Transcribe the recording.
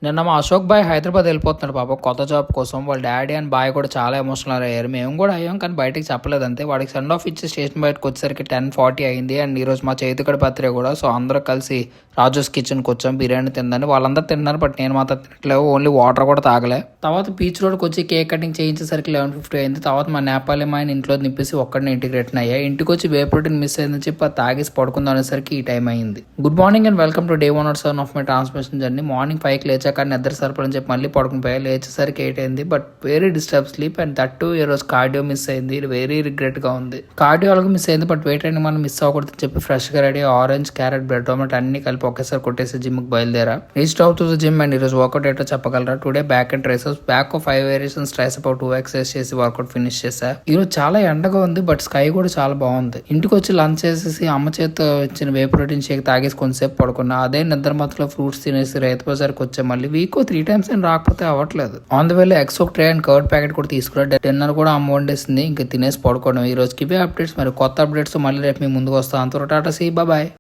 నిన్న మా అశోక్ బాయ్ హైదరాబాద్ వెళ్ళిపోతున్నాడు పాప కొత్త జాబ్ కోసం. వాళ్ళ డాడీ అండ్ బాయ్ కూడా చాలా ఎమోషనల్ అయ్యారు. మేము కూడా అయ్యాం కానీ బయటకి చెప్పలేదు అంతే. వాడికి సెండ్ ఆఫ్ ఇచ్చి స్టేషన్ బయటకు వచ్చేసరికి 10:40 అయింది. అండ్ ఈరోజు మా చేతికడ బర్త్డే కూడా. సో అందరూ కలిసి రాజోస్ కిచెన్కి వచ్చాం బిర్యానీ తిందని. వాళ్ళందరూ తిన్నారు బట్ నేను మాత్రం తినట్లేవు. ఓన్లీ వాటర్ కూడా తాగలే. తర్వాత బీచ్ రోడ్కి వచ్చి కేక్ కటింగ్ చేయించేసరికి 11:50 అయింది. తర్వాత మా నేపాలి మా ఆయన ఇంట్లో నింపేసి ఒక్కడిని ఇంటికి రిటర్న్ అయ్యా. ఇంటికి వచ్చి వే ప్రోటీన్ మిస్ అయిందని చెప్పి అది తాగేసి పడుకుందాం అనేసరికి ఈ టైం అయింది. Good morning and welcome to day 107 of my transmission journey. Morning 5కి లేచాక నిద్ర సరిపడని చెప్పి మళ్ళీ పడుకుని పోయా. లేచేసరికి 8 అయింది. But very disturb sleep and that to ఈ రోజు కార్డియో మిస్ అయింది. వెరీ రిగ్రెట్ గా ఉంది. కార్డియో అలాగే మిస్ అయింది బట్ వెయిట్ ట్రైనింగ్ మనం మిస్ అవ్వకూడదు చెప్పి ఫ్రెష్ గా ready orange carrot bread omelette అన్ని కలిపి ఒకేసారి కొట్టేసి జిమ్ కి బయలుదేరా. Reach out to the gym and ఈ రోజు వర్కౌట్ ఏంటో చెప్పగలరా? Today back and triceps back 5 variations tricep 2 exercise చేసి వర్కౌట్ ఫినిష్ చేసా. ఈ రోజు చాలా ఎండగా ఉంది బట్ స్కై కూడా చాలా బాగుంది. ఇంటికి వచ్చి లంచ్ చేసేసి అమ్మ చేతితో ఇచ్చిన వే ప్రోటీన్ షేక్ తాగేసి కొంతసేపు పడుకున్నా. అదే నిద్ర మధ్యలో ఫ్రూట్స్ తినేసి రైతు బజార్కి వచ్చా. మళ్ళీ వీక్ 3 times అని రాకపోతే అవ్వట్లేదు. ఆన్ ద వేలో ఎగ్స్ ఒక ట్రే అండ్ కర్డ్ ప్యాకెట్ కూడా తీసుకురా. డిన్నర్ కూడా అమ్మ వండేసింది. ఇంకా తినేసి పడుకోవడం. ఈ రోజుకి ఇవే అప్డేట్స్. మరి కొత్త అప్డేట్స్ మళ్ళీ రేపు మీ ముందుకు వస్తాను. అంతవరకు టాటా సీ బాయ్.